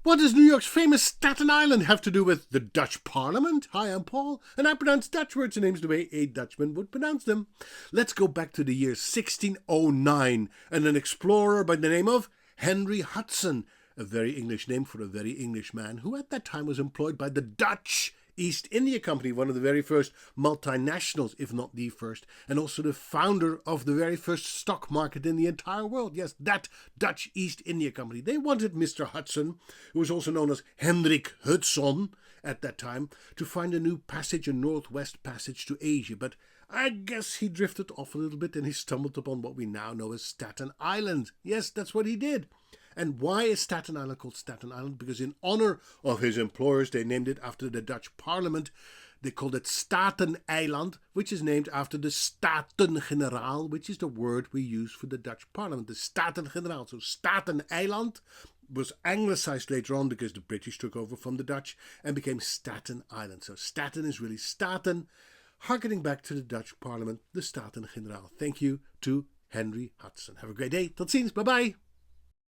What does New York's famous Staten Island have to do with the Dutch Parliament? Hi, I'm Paul, and I pronounce Dutch words and names the way a Dutchman would pronounce them. Let's go back to the year 1609 and an explorer by the name of Henry Hudson, a very English name for a very English man who at that time was employed by the Dutch East India Company, one of the very first multinationals, if not the first, and also the founder of the very first stock market in the entire world. Yes, that Dutch East India Company. They wanted Mr. Hudson, who was also known as Hendrik Hudson at that time, to find a new passage, a northwest passage to Asia. But I guess he drifted off a little bit and he stumbled upon what we now know as Staten Island. Yes, that's what he did. And why is Staten Island called Staten Island? Because in honor of his employers, they named it after the Dutch Parliament. They called it Staten Island, which is named after the Staten-Generaal, which is the word we use for the Dutch Parliament, the Staten-Generaal. So Staten Island was anglicized later on because the British took over from the Dutch and became Staten Island. So Staten is really Staten, harkening back to the Dutch Parliament, the Staten-Generaal. Thank you to Henry Hudson. Have a great day. Tot ziens. Bye-bye.